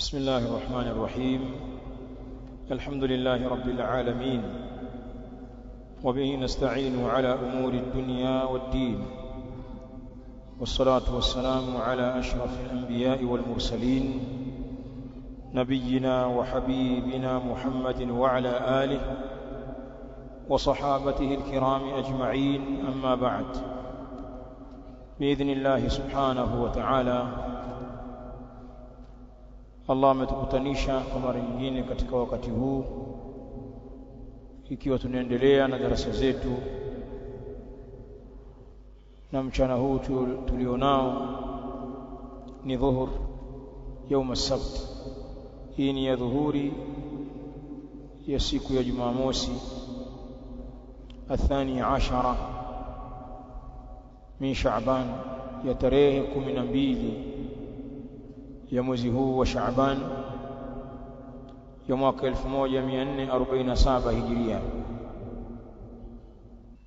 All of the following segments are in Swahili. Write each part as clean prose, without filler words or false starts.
بسم الله الرحمن الرحيم. الحمد لله رب العالمين، وبه نستعين على أمور الدنيا والدين، والصلاة والسلام على أشرف الأنبياء والمرسلين، نبينا وحبيبنا محمد وعلى آله وصحابته الكرام أجمعين، أما بعد. بإذن الله سبحانه وتعالى Allah ametukutanisha kwa mara nyingine katika wakati huu, ikiwa tunaendelea na darasa zetu, na mchana huu tulionao ni dhuhur يوم السبت. Hii ni ya dhuhuri ya siku ya Jumamosi, الثاني عشر من شعبان, ya tarehe 12 ya mwezi huu wa Shaaban ya mwaka 1447 Hijiria.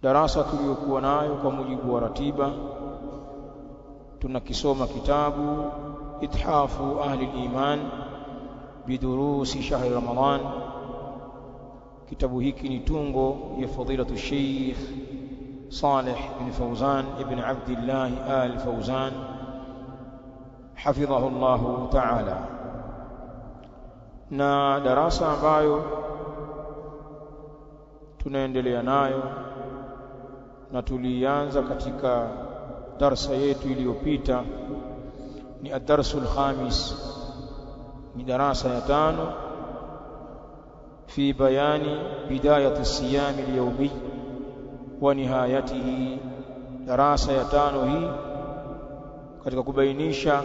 Darasa tuliyokuwa nayo kwa mujibu wa ratiba, tunakisoma kitabu Ithafu Ahli al-Iman bidurusi shahri Ramadan. Kitabu hiki ni tungo ya fadilatu Sheikh Saleh bin Fawzan ibn Abdullah al-Fawzan حفظه الله تعالى. na darasa ambayo tunaendelea nayo na tulianza katika darasa yetu iliyopita ni ad-darsul khamis, ni darasa ya 5 fi bayani bidayat as-siyam al-yawmi wa nihayatihi. Darasa ya 5 hii katika kubainisha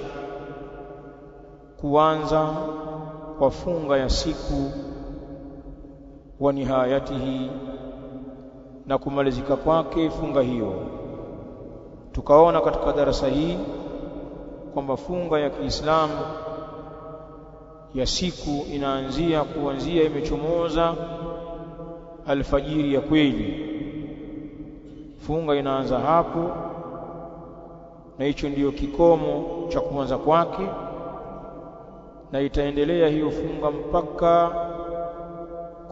kuanza kwa funga ya siku wa nihayatihi, na kumalizika kwake funga hiyo. Tukaona katika darasa hii kwamba funga ya Kiislamu ya siku inaanzia kuanzia imechomoza alfajiri ya kweli. Funga inaanza hapo, na hicho ndiyo kikomo cha kuanza kwake, na itaendelea hiyo funga mpaka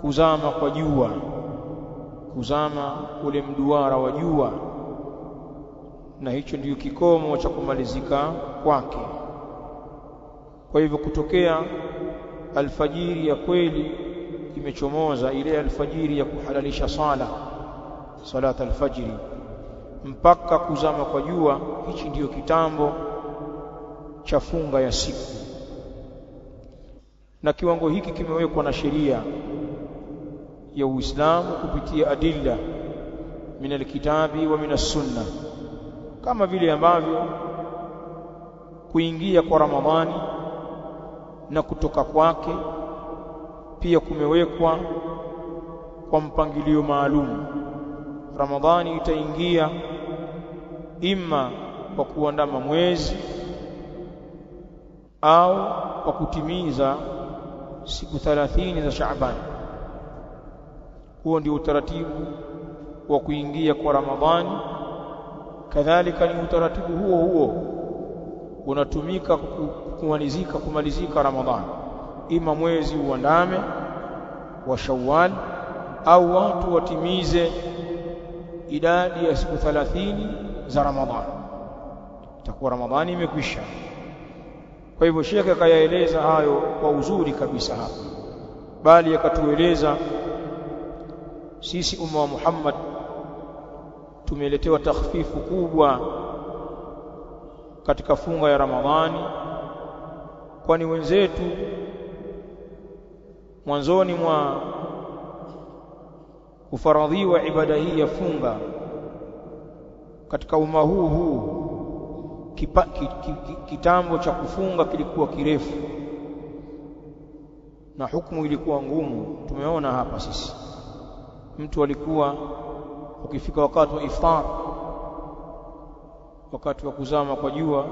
kuzama kwa jua, kuzama ule mduara wa jua, na hicho ndiyo kikomo cha kumalizika kwake. Kwa hivyo kutokea alfajiri ya kweli imechomoza, ile alfajiri ya kuhalalisha salat alfajiri, mpaka kuzama kwa jua, hichi ndiyo kitambo cha funga ya siku. Na kiwango hiki kimewekwa na sheria ya Uislamu kupitia adilla min alkitabi wa min as-sunna, kama vile ambavyo kuingia kwa Ramadhani na kutoka kwake pia kumewekwa kwa mpangilio maalum. Ramadhani itaingia imma kwa kuandama mwezi au kwa kutimiza siku 30 za Shaaban. Huo ndio utaratibu wa kuingia kwa Ramadhani. Kadhalika ni utaratibu huo huo unatumika kumalizika Ramadhani, ima mwezi uandame wa Shawwal au watu watimize idadi ya siku 30 za Ramadhani, itakuwa Ramadhani imekwisha. Kwa hivyo Sheikh akayaeleza hayo kwa uzuri kabisa hapa, bali akatueleza sisi umma wa Muhammad tumeletewa takhfifu kubwa katika funga ya Ramadhani, kwani wenzetu mwanzoni mwa kufaradhiwa ibada hii ya funga katika umma huu kitambo cha kufunga kilikuwa kirefu na hukumu ilikuwa ngumu. Tumeona hapa sisi, mtu alikuwa ukifika wakati wa iftar, wakati wa kuzama kwa jua,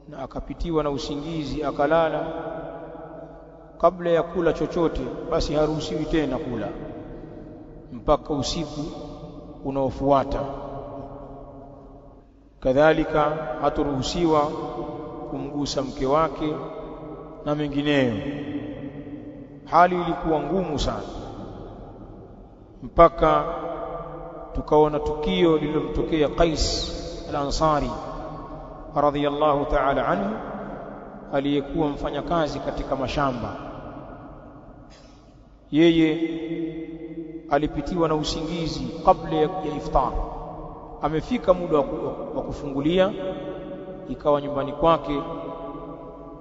na akapitiwa na usingizi akalala kabla ya kula chochote, basi haruhusiwi tena kula mpaka usiku unaofuata. Kadhalika haturuhusiwa kumgusa mke wake na mengineyo. Hali ilikuwa ngumu sana, mpaka tukaona tukio lililomtokea Qais al-Ansari radhiyallahu ta'ala anhu, aliyekuwa mfanyakazi katika mashamba. Yeye alipitiwa na usingizi kabla ya iftar. Amefika muda wa kufungulia, ikawa nyumbani kwake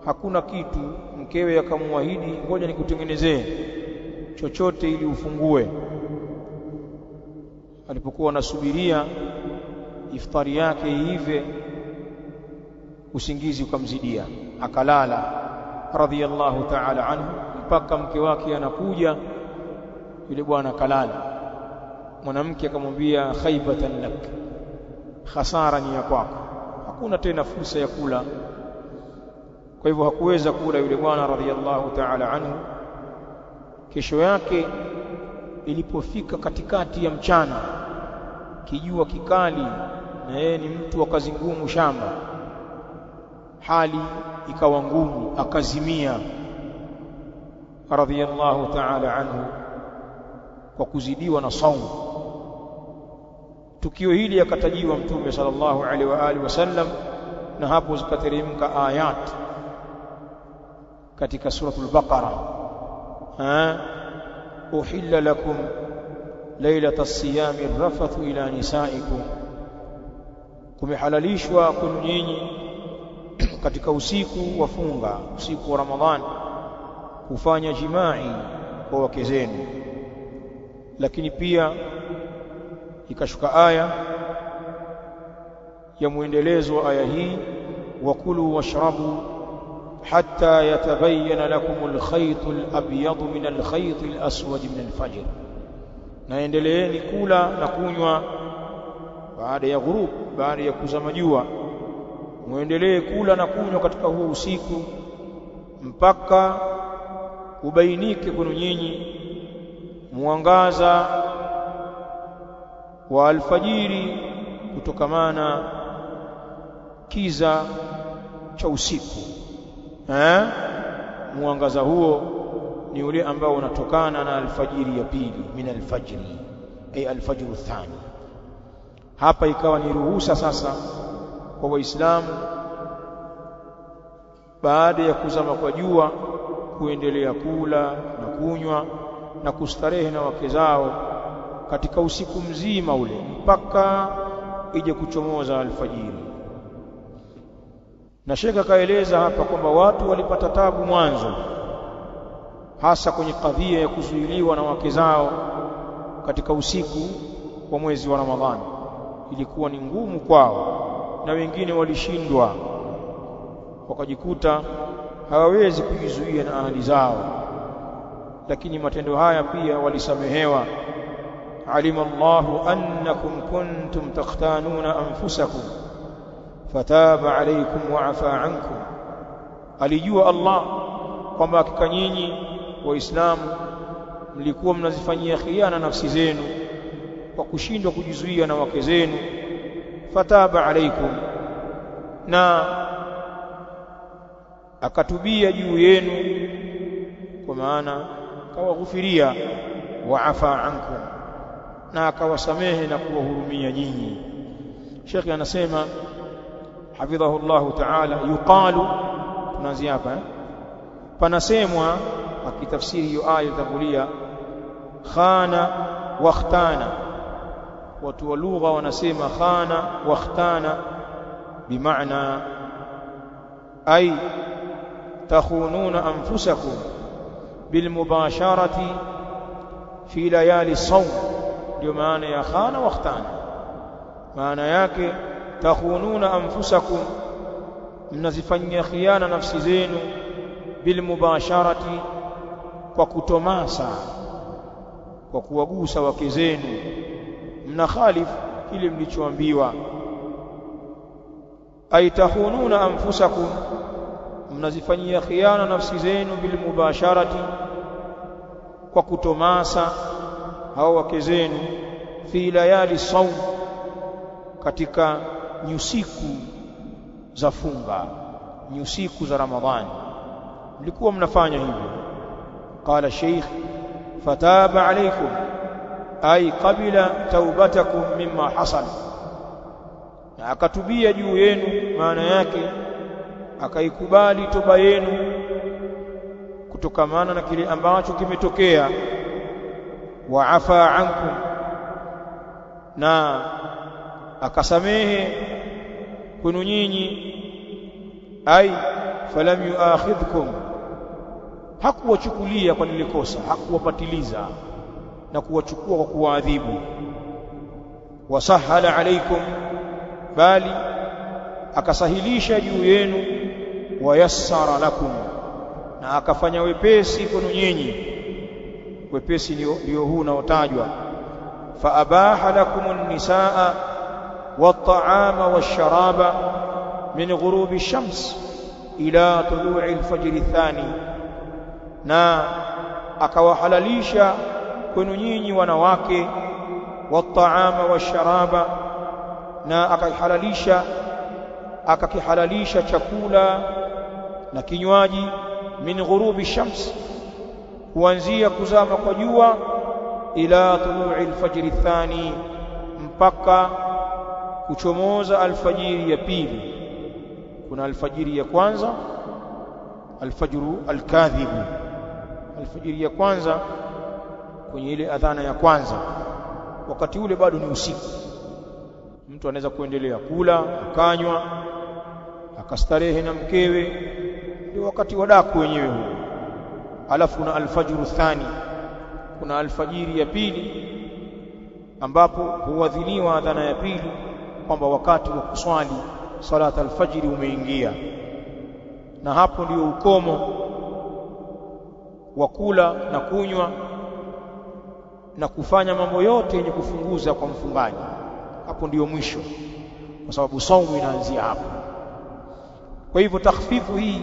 hakuna kitu. Mkewe akamwahidi, ngoja nikutengenezee chochote ili ufungue. Alipokuwa anasubiria iftari yake iive, usingizi ukamzidia, akalala radhiyallahu ta'ala anhu, mpaka mke wake anakuja. Yule bwana kalala. Mwanamke akamwambia, khaybatan lak, khasara ni ya kwako, hakuna tena fursa ya kula. Kwa hivyo hakuweza kula yule bwana radhiyallahu ta'ala anhu. Kesho yake ilipofika katikati ya mchana, kijua kikali, na yeye ni mtu wa kazi ngumu shamba, hali ikawa ngumu, akazimia radhiyallahu ta'ala anhu kwa kuzidiwa na saumu. Tukio hili akatajiwa Mtume sallallahu alaihi wa alihi wasallam, na hapo zikateremka ayat katika suratul Baqara, uhilla lakum lailatas siyami rafathu ila nisaikum, kumehalalishwa kwenu nyinyi katika usiku wa funga, usiku wa Ramadhani, kufanya jimai kwa wake zenu. Lakini pia ikashuka aya ya muendelezo wa aya hii, wakulu washrabu hatta yatabayyana lakumul khaytul abyadu minal khaytil aswadi minal fajr, na endeleeni kula na kunywa baada ya ghurub, baada ya kuzama jua. Muendelee kula na kunywa katika huo usiku mpaka ubainike kwenu nyinyi mwangaza wa alfajiri kutokamana kiza cha usiku. Mwangaza huo ni ule ambao unatokana na alfajiri ya pili, min alfajri ay alfajru thani. Hapa ikawa ni ruhusa sasa kwa Waislamu baada ya kuzama kwa jua kuendelea kula na kunywa na kustarehe na wake zao katika usiku mzima ule mpaka ije kuchomoza alfajiri. Na Sheikh akaeleza hapa kwamba watu walipata tabu mwanzo, hasa kwenye kadhia ya kuzuiliwa na wake zao katika usiku wa mwezi wa Ramadhani. Ilikuwa ni ngumu kwao, na wengine walishindwa, wakajikuta hawawezi kujizuia na ahali zao. Lakini matendo haya pia walisamehewa. alima Allahu annakum kuntum takhtanuna anfusakum fataba alaykum wa afa ankum, alijua Allah kwamba hakika nyinyi Waislamu mlikuwa mnazifanyia khiana nafsi zenu kwa kushindwa kujizuia na wake zenu. Fataba alaykum, na akatubia juu yenu, kwa maana akawaghufiria. Wa afa ankum, na akawasamehe na kuwahurumia nyinyi. Sheikh anasema hafidhahu Allah ta'ala, yuqalu, tunaanzia hapa panasemwa akitafsiri hiyo aya itakulia, khana wa khtana. Watu wa lugha wanasema khana wa khtana bimaana ay takhununa anfusakum bilmubasharati fi layali sawm. Ndio maana ya khana wa khtana, maana yake takhununa anfusakum, mnazifanyia khiana nafsi zenu, bilmubasharati, kwa kutomasa, kwa kuwagusa wake zenu, mnakhalifu kile mlichoambiwa. Ay takhununa anfusakum, mnazifanyia khiana nafsi zenu, bilmubasharati, kwa kutomasa hao wake zenu, fi layali sawm, katika nyusiku za funga. ni usiku za Ramadhani mlikuwa mnafanya hivyo. Qala Sheikh fataba alaykum ay qabila taubatakum mimma hasala, na akatubia juu yenu, maana yake akaikubali toba yenu kutokamana na kile ambacho kimetokea. Wa afa ankum, na akasamehe kwenu nyinyi. Ai falam yuakhidhkum, hakuwachukulia kwa lile kosa, hakuwapatiliza na kuwachukua kwa kuwaadhibu. Wasahala alaikum, bali akasahilisha juu yenu. Wayassara lakum, na akafanya wepesi kwenu nyinyi. Wepesi ndio huu unaotajwa. Faabaha lakum an-nisaa wat-ta'ama wash-sharaba min ghurubi ash-shams ila tulu'i al-fajr ath-thani, na akawahalalisha kwenu nyinyi wanawake, wat-ta'ama wash-sharaba, na akakihalalisha chakula na kinywaji, min ghurubi shams, kuanzia kuzama kwa jua, ila tulu'i al-fajr ath-thani, mpaka kuchomoza alfajiri ya pili. Kuna alfajiri ya kwanza, alfajru alkadhibu, alfajiri ya kwanza kwenye ile adhana ya kwanza, wakati ule bado ni usiku. Mtu anaweza kuendelea kula akanywa akastarehe na mkewe, ndio wakati wa daku wenyewe huo. Alafu na alfajru thani, kuna alfajiri ya pili ambapo huadhiniwa adhana ya pili kwamba wakati wa kuswali salat alfajiri umeingia, na hapo ndio ukomo wa kula na kunywa na kufanya mambo yote yenye kufunguza kwa mfungaji. Hapo ndio mwisho, kwa sababu saumu inaanzia hapo. Kwa hivyo takhfifu hii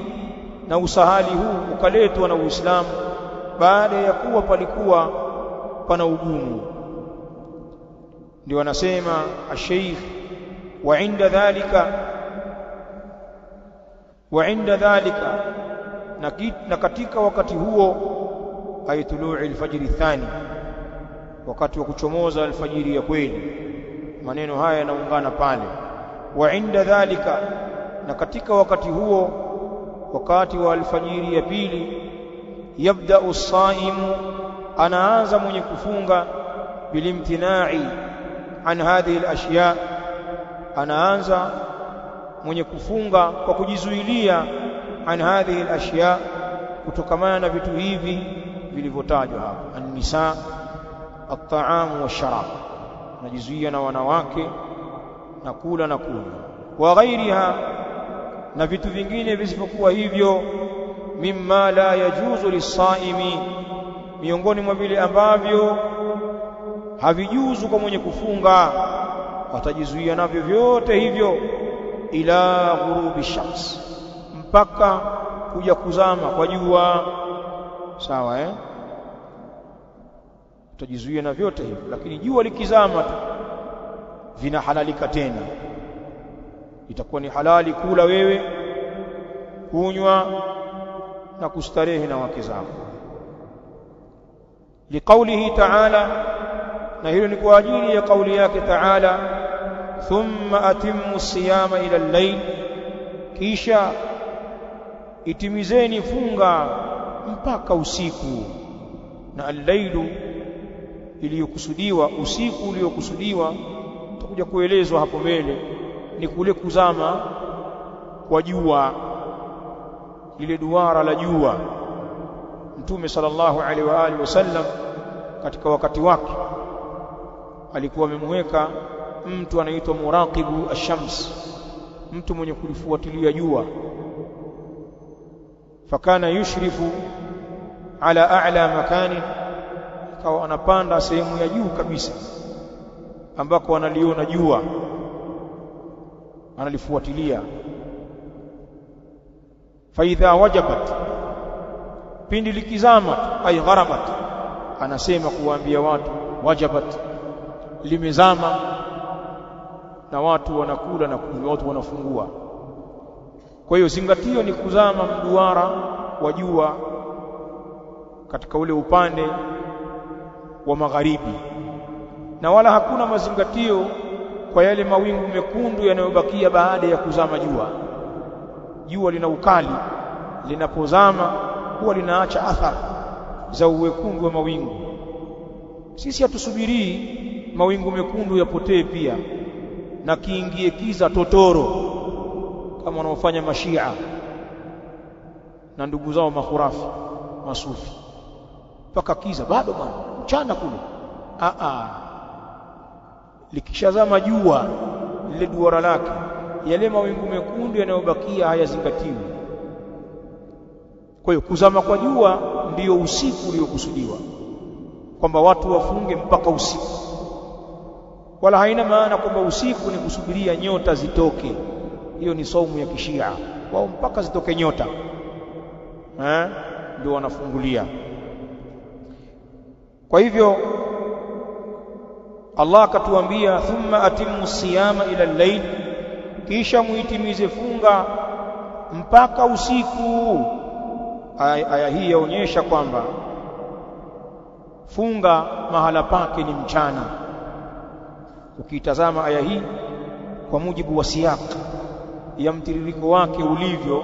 na usahali huu ukaletwa na Uislamu baada ya kuwa palikuwa pana ugumu. Ndio wanasema Sheikh, wa inda dhalika, na katika wakati huo, ayatulu'i al-fajr ath-thani, wakati wa kuchomoza alfajiri ya kweli. Maneno haya yanaungana pale, wa inda dhalika, na katika wakati huo, wakati wa alfajiri ya pili, yabda'u as-saimu, anaanza mwenye kufunga, bilimtina'i an hadhihi al-ashya, anaanza mwenye kufunga kwa kujizuilia, an hadhihi al-ashya, kutokamana na vitu hivi vilivyotajwa hapa, an-nisa, at-ta'am wash-sharab, najizuia na wanawake na kula na kunywa, wa ghairiha, na vitu vingine visivyokuwa hivyo, mimma la yajuzu lis-saimi, miongoni mwa vile ambavyo havijuzu kwa mwenye kufunga, watajizuia navyo vyote hivyo, ila ghurubi shams, mpaka kuja kuzama kwa jua. Sawa utajizuia na vyote hivyo, lakini jua likizama tu vinahalalika tena. Itakuwa ni halali kula wewe, kunywa na kustarehe na wake zako. Liqaulihi ta'ala, na hilo ni kwa ajili ya kauli yake Ta'ala, thumma atimmu siyama ila al-layl, kisha itimizeni funga mpaka usiku. Na al-lailu iliyokusudiwa, usiku uliokusudiwa, tutakuja kuelezwa hapo mbele, ni kule kuzama kwa jua, lile duara la jua. Mtume sallallahu alaihi wa alihi wasallam katika wakati wake alikuwa amemweka mtu anaitwa muraqibu ash-shams, mtu mwenye kulifuatilia jua. Fakana yushrifu ala a'la makani, akawa anapanda sehemu ya juu kabisa ambako analiona jua, analifuatilia. Faidha wajabat, pindi likizama, ay gharabat, anasema kuwaambia watu wajabat, limezama, na watu wanakula na kunywa, watu wanafungua. Kwa hiyo zingatio ni kuzama mduara wa jua katika ule upande wa magharibi, na wala hakuna mazingatio kwa yale mawingu mekundu yanayobakia baada ya kuzama jua. Jua lina ukali, linapozama huwa linaacha athari za uwekundu wa mawingu. Sisi hatusubirii mawingu mekundu yapotee pia na kiingie kiza totoro kama wanaofanya mashia na ndugu zao makhurafi masufi, mpaka kiza bado bwana mchana kule. Likishazama jua lile duara lake, yale mawingu mekundu yanayobakia hayazingatiwi. Kwa hiyo kuzama kwa jua ndiyo usiku uliokusudiwa, kwamba watu wafunge mpaka usiku, wala haina maana kwamba usiku ni kusubiria nyota zitoke. Hiyo ni saumu ya kishia wao, mpaka zitoke nyota ndio wanafungulia. Kwa hivyo Allah akatuambia thumma atimmu siyama ila al-layl, kisha muitimize funga mpaka usiku. Aya hii yaonyesha kwamba funga mahala pake ni mchana. Ukitazama aya hii kwa mujibu wa siyaq ya mtiririko wake ulivyo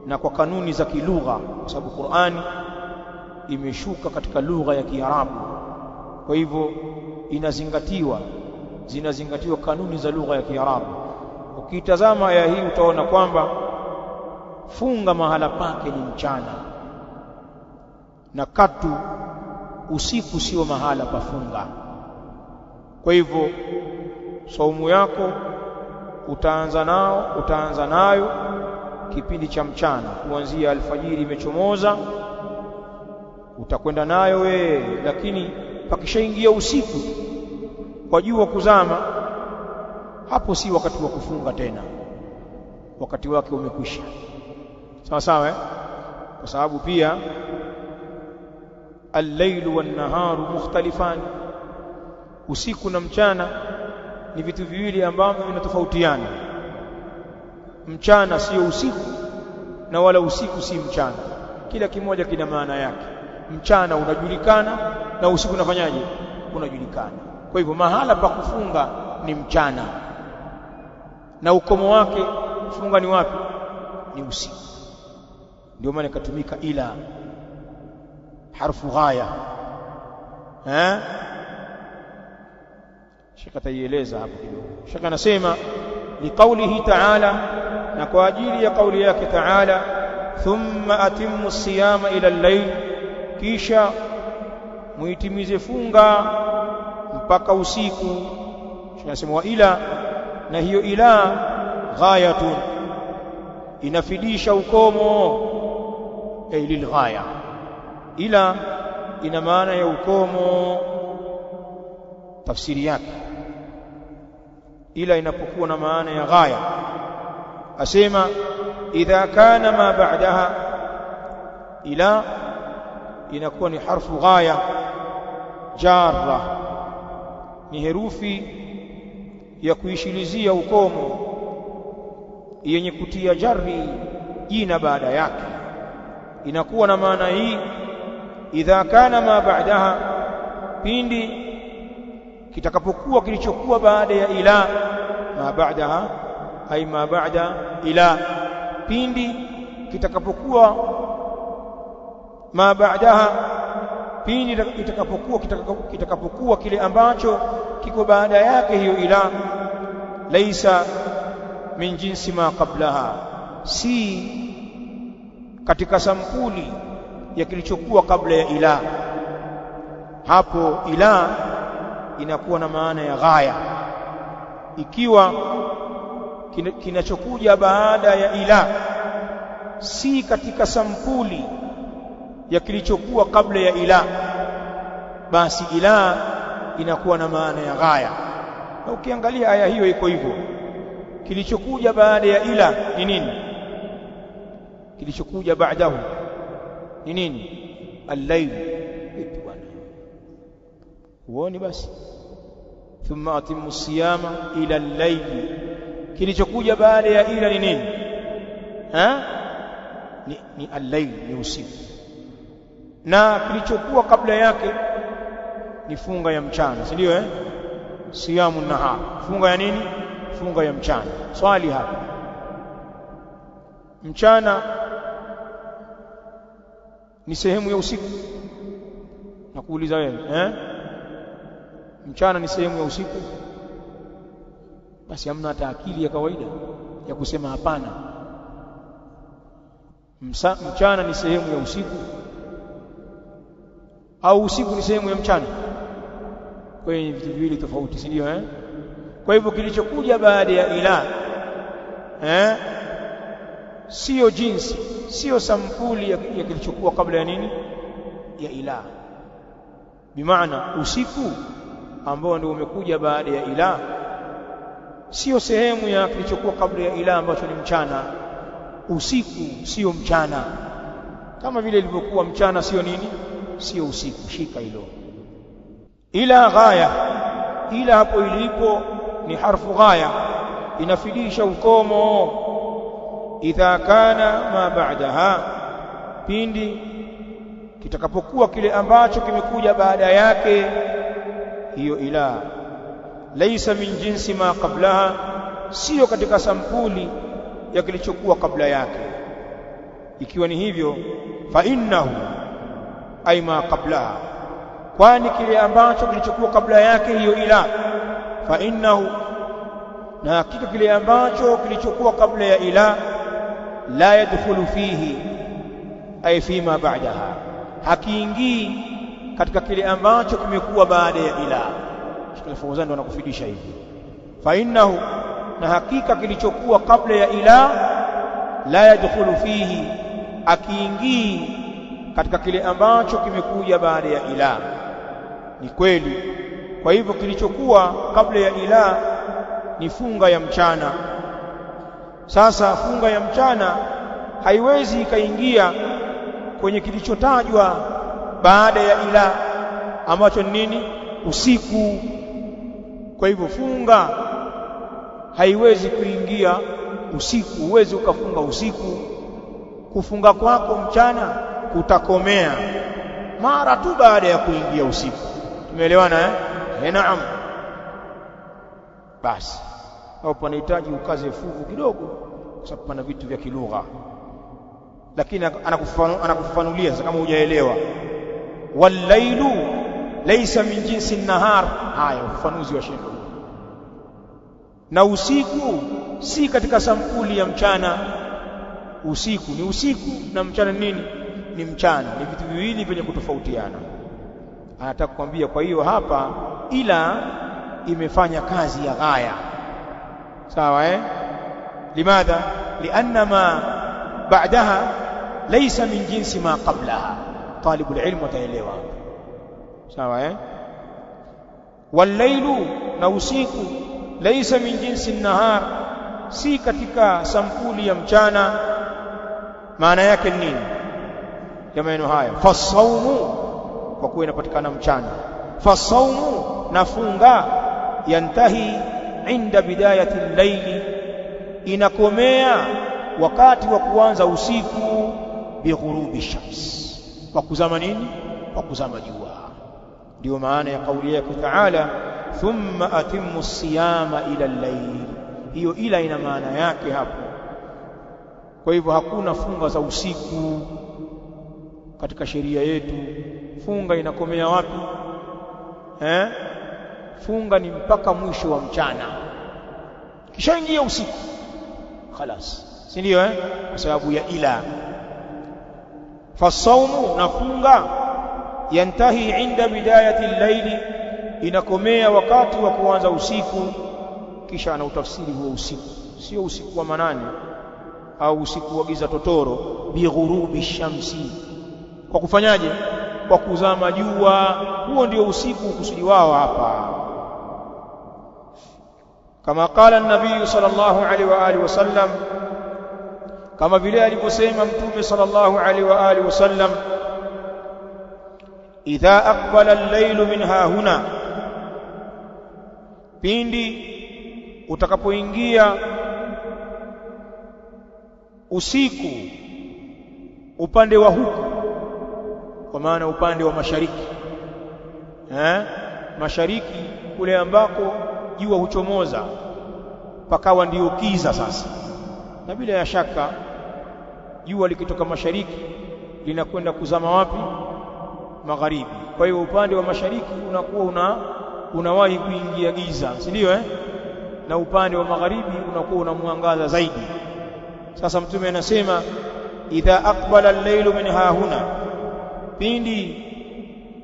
na kwa kanuni za kilugha, kwa sababu Qur'ani imeshuka katika lugha ya Kiarabu, kwa hivyo zinazingatiwa kanuni za lugha ya Kiarabu. Ukitazama aya hii utaona kwamba funga mahala pake ni mchana, na katu usiku sio mahala pa funga. Kwa hivyo saumu yako utaanza nayo kipindi cha mchana, kuanzia alfajiri imechomoza utakwenda nayo wewe, lakini pakishaingia usiku kwa jua kuzama, hapo si wakati wa kufunga tena, wakati wake umekwisha. Sawa sawa kwa sababu pia al-lailu wan-naharu mukhtalifan, usiku na mchana ni vitu viwili ambavyo vinatofautiana. Mchana sio usiku na wala usiku si mchana, kila kimoja kina maana yake. Mchana unajulikana na usiku unafanyaje? Unajulikana. Kwa hivyo mahala pa kufunga ni mchana, na ukomo wake funga ni wapi? Ni usiku. Ndio maana ikatumika ila harfu ghaya. Sheikh ataieleza hapo kidogo. Sheikh anasema liqaulihi ta'ala, na kwa ajili ya kauli yake ta'ala, thumma atimmu siyama ila al-layl, kisha muitimize funga mpaka usiku. Sheikh anasema wa ila, na hiyo ila ghayatun, inafidisha ukomo, lil ghaya. Ila ina maana ya ukomo. Tafsiri yake ila inapokuwa na maana ya ghaya, asema idha kana ma ba'daha, ila inakuwa ni harfu ghaya jarra, ni herufi ya kuishilizia ukomo yenye kutia jarri jina baada yake. Inakuwa na maana hii idha kana ma ba'daha, pindi kitakapokuwa kilichokuwa baada ya ila. Ma ba'daha ay ma ba'da ila, pindi kitakapokuwa ma ba'daha, pindi kitakapokuwa kile ambacho kiko baada yake hiyo ila, laisa min jinsi ma qablaha, si katika sampuli ya kilichokuwa kabla ya ila. Hapo ila inakuwa na maana ya ghaya, ikiwa kinachokuja baada ya ila si katika sampuli ya kilichokuwa kabla ya ila, basi ila inakuwa na maana ya ghaya. Na ukiangalia aya hiyo iko hivyo, kilichokuja baada ya ila ni nini? Kilichokuja baadahu ni nini? Al-layl. Huoni basi thumma atimmu siyama ila al-layl, kilichokuja baada ya ila ni nini? ni al-layl, ni usiku, na kilichokuwa kabla yake ni funga ya mchana, si ndio? Siyamu nahar, funga ya nini? Funga ya mchana. Swali hapa, mchana ni sehemu ya usiku? Nakuuliza wewe, mchana ni sehemu ya usiku? Basi hamna hata akili ya kawaida ya kusema hapana, mchana ni sehemu ya usiku au usiku ni sehemu ya mchana. Kwa hiyo vitu viwili tofauti, si ndio? Kwa hivyo kilichokuja baada ya ila sio jinsi, sio sampuli ya kilichokuwa kabla ya nini, ya ila. Bimaana usiku ambao ndio umekuja baada ya ila sio sehemu ya kilichokuwa kabla ya ila ambacho ni mchana. Usiku sio mchana, kama vile ilivyokuwa mchana sio nini, sio usiku. Shika hilo. Ila ghaya, ila hapo ilipo ni harfu ghaya, inafidisha ukomo. Idha kana ma ba'daha, pindi kitakapokuwa kile ambacho kimekuja baada yake hiyo ila, laysa min jinsi ma qablaha, sio katika sampuli ya kilichokuwa kabla yake. Ikiwa ni hivyo, fa innahu ay ma qablaha, kwani kile ambacho kilichokuwa kabla yake hiyo ila, fa innahu, na hakika kile ambacho kilichokuwa kabla ya ila, la yadkhulu fihi ay fima ba'daha, hakiingii katika kile ambacho kimekuwa baada ya ila. Sheikh Fawzan ndo anakufidisha hivi, fa innahu, na hakika kilichokuwa kabla ya ila, la yadkhulu fihi, akiingii katika kile ambacho kimekuja baada ya ila. Ni kweli. Kwa hivyo kilichokuwa kabla ya ila ni funga ya mchana. Sasa funga ya mchana haiwezi ikaingia kwenye kilichotajwa baada ya ila ambacho ni nini, usiku. Kwa hivyo funga haiwezi kuingia usiku, huwezi ukafunga usiku. Kufunga kwako mchana kutakomea mara tu baada ya kuingia usiku. Tumeelewana Naam. Basi hapo panahitaji ukaze fuvu kidogo, kwa sababu pana vitu vya kilugha, lakini anakufafanulia sasa kama hujaelewa. Wal-lailu laysa min jinsi an-nahar, haya ufafanuzi wa Sheikh. Na usiku si katika sampuli ya mchana. Usiku ni usiku na mchana nini, ni mchana. Ni vitu viwili vyenye kutofautiana. Anataka kukwambia, kwa hiyo hapa ila imefanya kazi ya ghaya. Sawa limadha? Lianna ma ba'daha laysa min jinsi ma qablaha. Talibul ilm wataelewa. Sawa wal-lailu, na usiku, laysa min jinsi an-nahar, si katika sampuli ya mchana. Maana yake nini ya maneno haya? Fasaumu, kwa kuwa inapatikana mchana. Fasaumu, nafunga, yantahi inda bidayati al-layli, inakomea wakati wa kuanza usiku. Bighurubi shams, kwa kuzama nini? Kwa kuzama jua. Ndio maana ya kauli yake Taala, thumma atimmu siyama ila al-layl. Hiyo ila ina maana yake hapo. Kwa hivyo hakuna funga za usiku katika sheria yetu. Funga inakomea wapi? Funga ni mpaka mwisho wa mchana, kisha ingia usiku khalas, si ndio kwa sababu ya ila. Fasaumu, na funga, yantahi inda bidayati al-layli, inakomea wakati wa kuanza usiku. Kisha ana utafsiri huo usiku, sio usiku wa manane au usiku wa giza totoro. Bighurubi shamsi, kwa kufanyaje? Kwa kuzama jua. Huo ndio usiku kusudi wao hapa. Kama qala an-nabii sallallahu alaihi wa alihi wasallam, kama vile alivyosema Mtume sallallahu alaihi wa alihi wasallam, idha aqbala al-laylu min hahuna, pindi utakapoingia usiku upande wa huku, kwa maana upande wa mashariki, mashariki kule ambako jua huchomoza pakawa ndio kiza sasa, na bila ya shaka jua likitoka mashariki linakwenda kuzama wapi? Magharibi. Kwa hiyo upande wa mashariki unakuwa unawahi kuingia giza, si ndio? Na upande wa magharibi unakuwa unamwangaza zaidi. Sasa Mtume anasema idha aqbala al-lailu min hahuna, pindi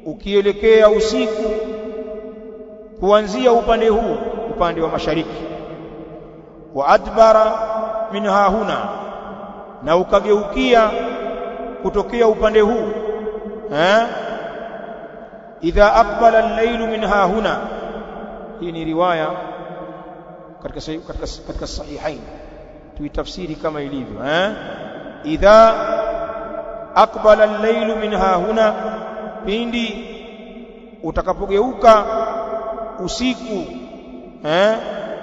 ukielekea usiku kuanzia upande huu, upande wa mashariki, wa adbara min hahuna, na ukageukia kutokea upande huu, idha aqbala al-lailu min hahuna. Hii ni riwaya katika sahihain, tuitafsiri kama ilivyo, idha aqbala al-lailu min hahuna, pindi utakapogeuka usiku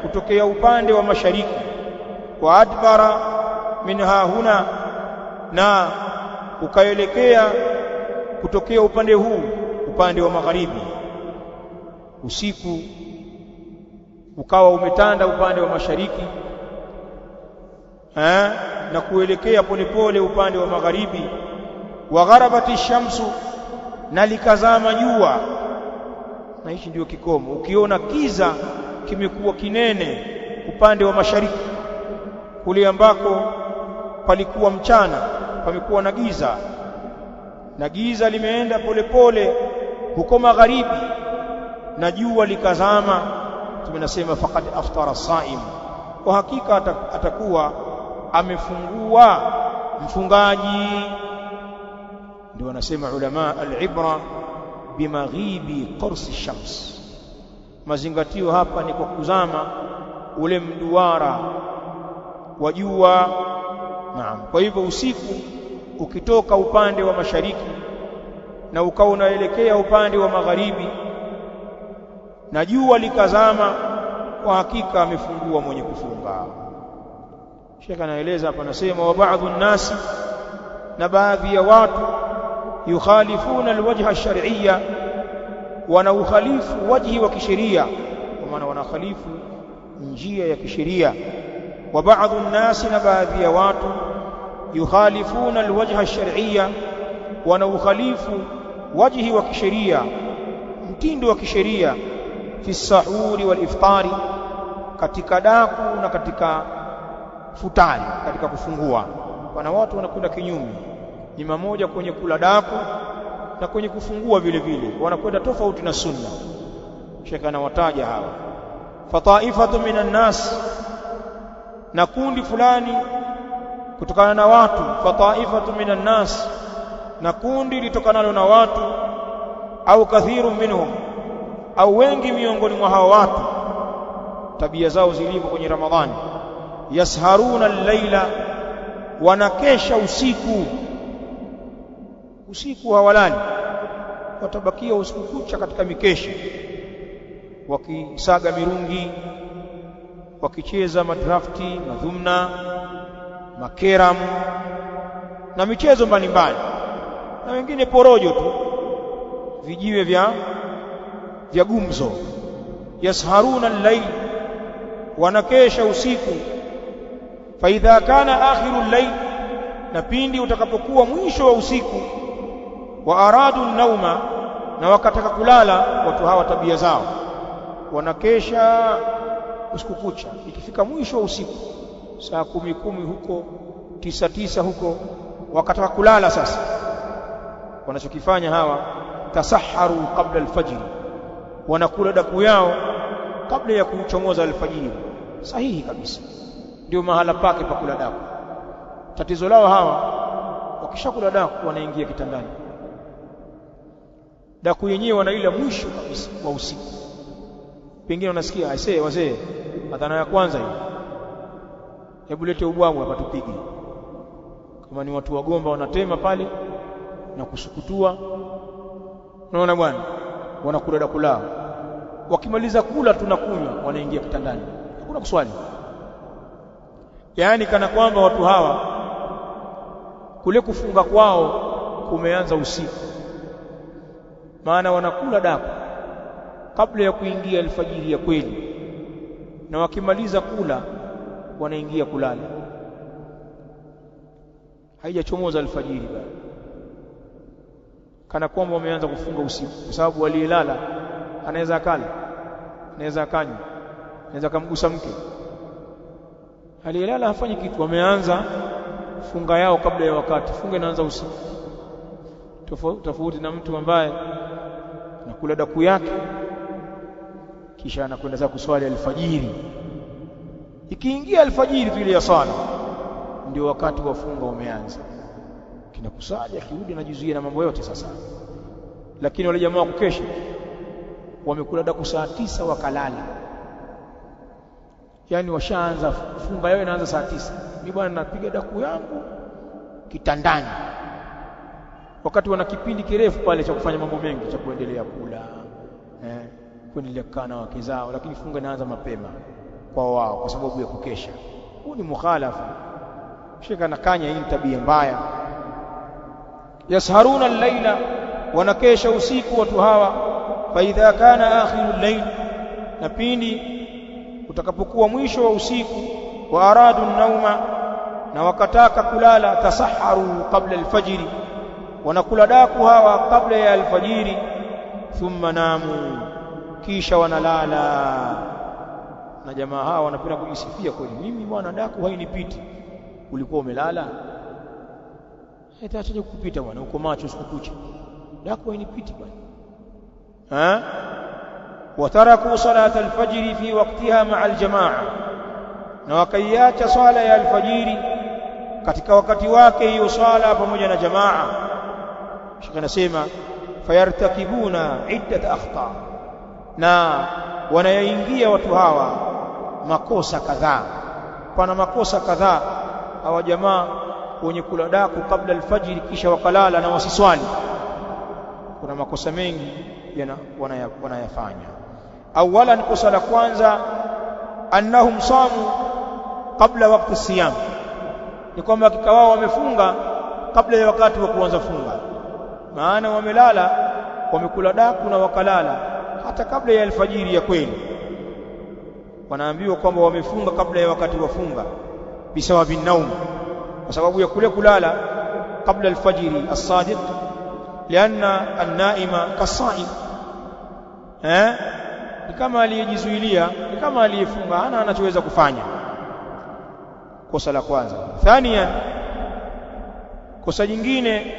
kutokea upande wa mashariki, wa adbara min hahuna, na ukaelekea kutokea upande huu, upande wa magharibi. Usiku ukawa umetanda upande wa mashariki na kuelekea polepole upande wa magharibi. Wa gharabati shamsu, na likazama jua. Na hichi ndio kikomo. Ukiona kiza kimekuwa kinene upande wa mashariki, kule ambako palikuwa mchana pamekuwa na giza, na giza limeenda polepole huko magharibi, na jua likazama, tumenasema faqad aftara saim, kwa hakika atakuwa amefungua mfungaji. Ndio wanasema ulama al-ibra bimaghibi qursi shams, mazingatio hapa ni kwa kuzama ule mduara wa jua. Naam. Kwa hivyo usiku ukitoka upande wa mashariki na ukawa unaelekea upande wa magharibi na jua likazama, kwa hakika amefungua mwenye kufunga. Sheikh anaeleza hapa, anasema wa ba'dhu an-nasi, na baadhi ya watu, yukhalifuna alwajha ash-shar'iyya, wanaukhalifu wajhi wa kisheria, kwa maana wanakhalifu njia ya kisheria. Wa ba'dhu an-nasi, na baadhi ya watu, yukhalifuna alwajha ash-shar'iyya, wanaukhalifu wajhi wa kisheria, mtindo wa kisheria, fi sahuri wal iftari, katika daku na katika futari, katika kufungua. Wana watu wanakwenda kinyume, ni mamoja kwenye kula daku na kwenye kufungua vile vile, wanakwenda tofauti na sunna. Sheikh anawataja hawa, fataifatu minan nas, na kundi fulani kutokana na watu, fataifatu minan nas, na kundi litokanalo na watu, au kathiru minhum, au wengi miongoni mwa hao watu, tabia zao zilivyo kwenye Ramadhani, yasharuna al-laila, wanakesha usiku. Usiku hawalali, watabakia usiku kucha katika mikesha, wakisaga mirungi, wakicheza madrafti, madhumna, makeram na michezo mbalimbali, na wengine porojo tu, vijiwe vya gumzo. Yasharuna al-layl, wanakesha usiku. Fa idha kana akhiru al-layl, na pindi utakapokuwa mwisho wa usiku, wa aradu an-nauma, na wakataka kulala, watu hawa tabia zao wanakesha usiku kucha. Ikifika mwisho wa usiku, saa 10 huko, 9 huko, wakataka kulala sasa, wanachokifanya hawa, tasaharu qabla al-fajr, wanakula daku yao kabla ya kuchomoza alfajiri. Sahihi kabisa, ndio mahala pake pa kula daku. Tatizo lao hawa, wakishakula daku wanaingia kitandani, daku yenyewe wanaila mwisho kabisa wa usiku. Pengine unasikia aisee, wazee, adhana ya kwanza hii, hebu lete ubwamu hapa tupige. Kama ni watu wagomba wanatema pale na kusukutua, unaona bwana, wanakula daku lao. Wakimaliza kula tunakunywa, wanaingia kitandani, hakuna kuswali. Yaani kana kwamba watu hawa kule kufunga kwao kumeanza usiku, maana wanakula daku kabla ya kuingia alfajiri ya kweli, na wakimaliza kula wanaingia kulala, haijachomoza alfajiri bado, kana kwamba wameanza kufunga usiku, kwa sababu aliyelala anaweza akala, anaweza akanywa, anaweza kumgusa mke. Aliyelala hafanyi kitu, wameanza funga yao kabla ya wakati. Funga inaanza usiku, tofauti na mtu ambaye anakula daku yake kisha anakwenda za kuswali alfajiri. Ikiingia alfajiri tu ile ya sala, ndio wakati wa funga umeanza, kina kusali, akirudi anajizuia na mambo yote sasa. Lakini wale jamaa kukesha wamekula daku saa 9 wakalala, yani washaanza funga yao inaanza saa 9. Mimi bwana napiga daku yangu kitandani, wakati wana kipindi kirefu pale cha kufanya mambo mengi, cha kuendelea kula kuendelea kukaa na wake zao, lakini funga inaanza mapema kwa wao kwa sababu ya kukesha. Huu ni mukhalafa, shika na kanya, hii tabia mbaya. Yasharuna al-laila, wanakesha usiku watu hawa. Fa idha kana akhiru al-layl, na pindi utakapokuwa mwisho wa usiku, wa aradu an-nauma, na wakataka kulala, tasaharu qabla al-fajri, wanakula daku hawa kabla ya alfajiri. Thumma namu, kisha wanalala. Na jamaa hawa wanapenda kujisifia kweli, mimi bwana daku hainipiti. Ulikuwa umelala? Haitaacha kukupita bwana, uko macho usiku kucha, daku hainipiti bwana. Wataraku salata alfajiri fi waqtiha ma'a aljamaa, na wakaiacha swala ya alfajiri katika wakati wake, hiyo swala pamoja na jamaa. Shika nasema fayartakibuna iddat akhta, na wanayaingia watu hawa makosa kadhaa. Pana makosa kadhaa hawa jamaa wenye kula daku kabla alfajiri kisha wakalala na wasiswali, kuna makosa mengi wanayafanya. Awalan, kosa la kwanza, annahum samu kabla wakati siyam, ni kwamba hakika wao wamefunga kabla ya wakati wa kuanza funga. Maana wamelala, wamekula daku na wakalala hata kabla ya alfajiri ya kweli. Wanaambiwa kwamba wamefunga kabla ya wakati wa funga, bisawabi naum, kwa sababu ya kule kulala kabla alfajiri as-sadiq, lianna an-naima kasaim, ni kama aliyejizuilia, ni kama aliyefunga, hana anachoweza kufanya. Kosa la kwanza. Thaniyan, kosa jingine,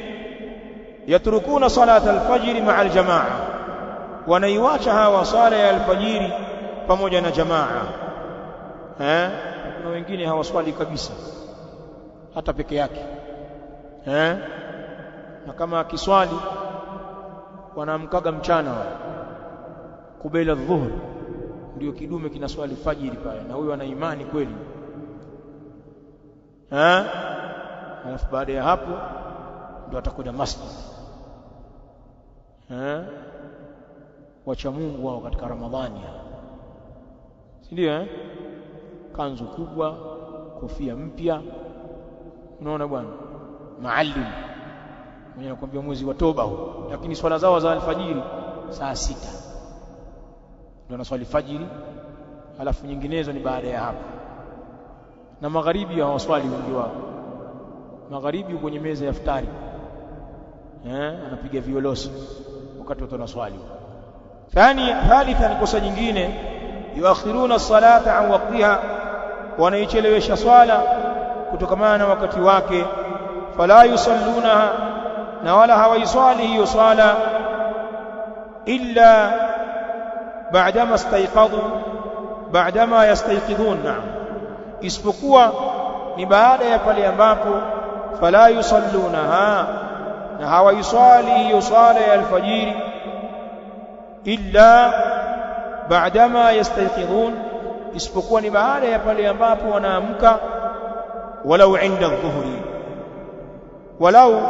yatrukuna salata alfajiri ma'a aljamaa, wanaiwacha hawa sala ya alfajiri pamoja na jamaa. Na wengine hawaswali kabisa hata peke yake, na kama akiswali wanaamkaga mchana kubela dhuhur, ndio kidume kinaswali fajiri pale, na huyo ana imani kweli. Alafu baada ya hapo ndio atakwenda masjid. Wacha Mungu wao katika Ramadhani, si ndio? Kanzu kubwa, kofia mpya, unaona bwana, maalim mwenye anakuambia mwezi wa toba huu, lakini swala zao za alfajiri saa 6 ndio anaswali fajiri, alafu nyinginezo ni baada ya hapo. Na magharibi hawaswali wengi wao, magharibi kwenye meza ya iftari, anapiga violosi wakati watu wanaswali. Thalitha, ni kosa jingine, yuakhiruna as-salata an waqtiha, wanaichelewesha swala kutokamana na wakati wake. Fala yusallunaha, na wala hawaiswali hiyo swala illa ba'dama yastayqidhun, isipokuwa ni baada ya pale ambapo fala yusallunaha, na hawaiswali hiyo swala ya alfajiri illa ba'dama yastayqidhun, isipokuwa ni baada ya pale ambapo wanaamka, walau inda dhuhuri, walau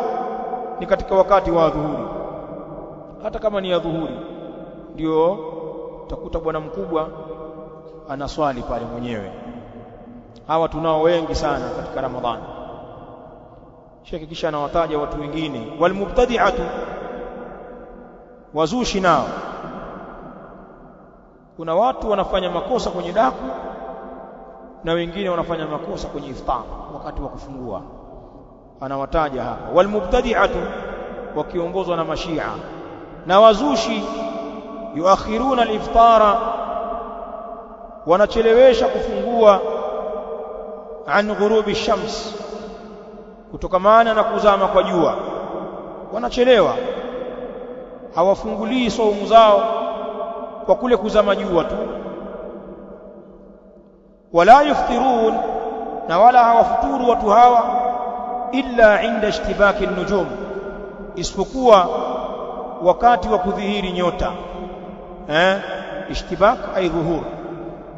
ni katika wakati wa dhuhuri. Hata kama ni ya dhuhuri, ndio utakuta bwana mkubwa anaswali pale mwenyewe. Hawa tunao wengi sana katika Ramadhani. kisha anawataja watu wengine. Walmubtadi'atu, wazushi nao. Kuna watu wanafanya makosa kwenye daku na wengine wanafanya makosa kwenye iftar wakati wa kufungua, anawataja hapa. Walmubtadi'atu, wakiongozwa na mashia, na wazushi yuakhiruna al-iftara, wanachelewesha kufungua, an ghurubi shams, kutokamana na kuzama kwa jua, wanachelewa, hawafungulii saumu zao kwa kule kuzama jua tu. Wala yuftirun, na wala hawafuturu watu hawa illa inda ishtibaki an-nujum, isipokuwa wakati wa kudhihiri nyota. Ishtibak ay dhuhur.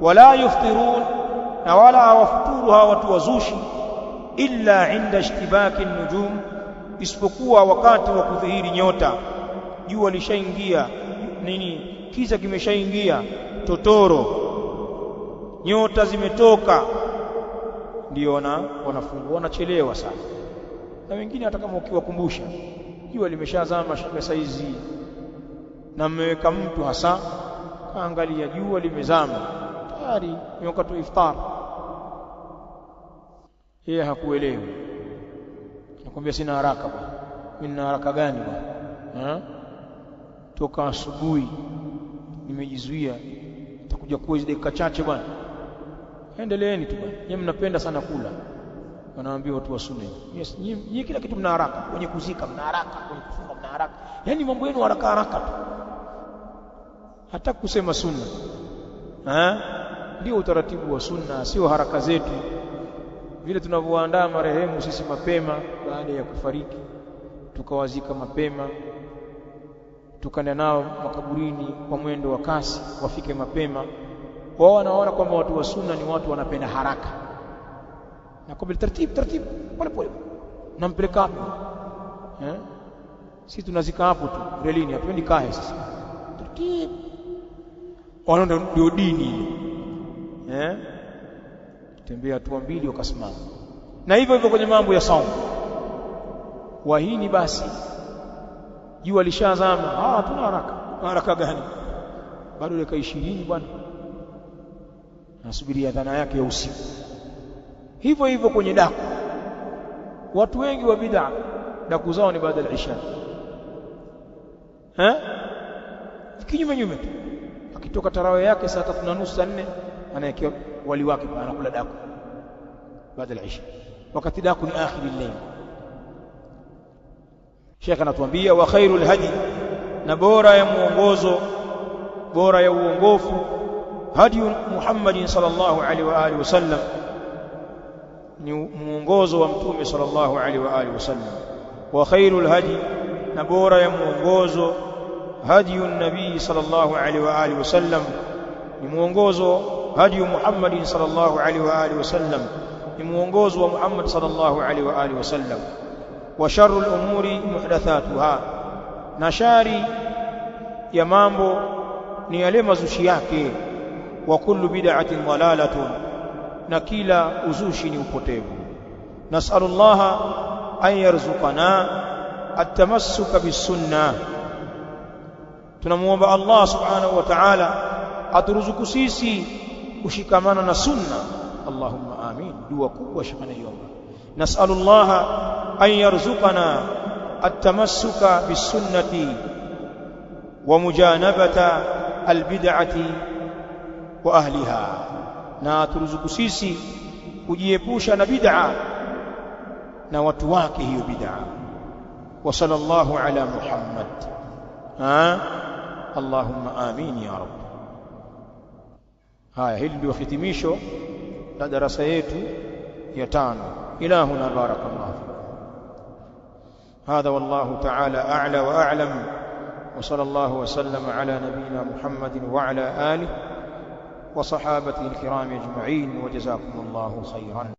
Wala yuftirun, na wala hawafuturu hawa watu wazushi illa inda ishtibaki an-nujum, isipokuwa wakati wa kudhihiri nyota. Jua lishaingia, nini, kiza kimeshaingia totoro, nyota zimetoka, ndio wanafungua. Wanachelewa sana. Na wengine hata kama ukiwakumbusha jua limeshazama saizi, na mmeweka mtu hasa kaangalia jua limezama tayari, ni wakati wa iftar, yeye hakuelewi. Nakwambia sina haraka bwana. Mimi nina haraka gani bwana? Toka asubuhi nimejizuia, nitakuja kwa hizo dakika chache bwana. Endeleeni tu bwana, nyinyi mnapenda sana kula. Wanaambia watu wa sunna, yes, nyinyi kila kitu mna haraka, kwenye kuzika mna haraka, kwenye kufunga mna haraka, yani mambo yenu haraka haraka tu, hata kusema sunna. Ndio utaratibu wa sunna, sio haraka zetu. Vile tunavyoandaa marehemu sisi mapema baada ya kufariki, tukawazika mapema, tukaenda nao makaburini kwa mwendo wa kasi, wafike mapema. Wao wanaona kwamba watu wa sunna ni watu wanapenda haraka, na kwa taratibu pole pole nampeleka hapo. Sisi tunazika hapo tu relini, hatuendi kae sisi, taratibu. Wanaona ndio dini ile. Tembea hatua mbili wakasimama. Na hivyo hivyo kwenye mambo ya saumu, wahini basi jua lishazama, hatuna haraka. Haraka gani? Bado dakika 20 bwana, nasubiria adhana yake ya usiku. Hivyo hivyo kwenye daku, watu wengi wa bid'a daku zao ni baada ya isha. Kinyume tu, akitoka tarawih yake saa 3:30 saa 4, anayekia wali wake anakula daku baada ya isha, wakati daku ni akhir al-layl. Sheikh anatuambia wa khairul hadi, na bora ya muongozo, bora ya uongofu, hadi Muhammadin sallallahu alaihi wa alihi wasallam, ni muongozo wa mtume sallallahu alaihi wa alihi wasallam. Wa khairul hadi, na bora ya muongozo, hadi nabii sallallahu alaihi wa alihi wasallam, ni muongozo hadi Muhammadin sallallahu alaihi wa alihi wasallam, ni muongozo wa Muhammad sallallahu alaihi wa alihi wasallam. Wa sharrul umuri muhdathatuha, na shari ya mambo ni yale mazushi yake. Wa kullu bid'atin dalalatun, na kila uzushi ni upotevu. Nas'alullaha an yarzuqana at-tamassuka bis-sunnah, tunamuomba Allah subhanahu wa ta'ala aturuzuku sisi kushikamana na sunna. Allahumma amin. Dua kubwa shikana yomba. Nas'alullaha an yarzuqana at-tamassuka bis-sunnati wa mujanabata al-bid'ati wa ahliha, na turuzuku sisi kujiepusha na bid'a na watu wake hiyo bid'a. Wa sallallahu ala Muhammad. Allahumma amin ya rabb. Haya, hili ndio hitimisho la darasa yetu ya 5. Ilahuna barakallahu fikum. Hadha wallahu ta'ala a'la wa a'lam, wa sallallahu wa sallama ala nabiyyina Muhammadin wa ala alihi wa sahabatihi al-kiram ajma'in, wa jazakumullahu khairan.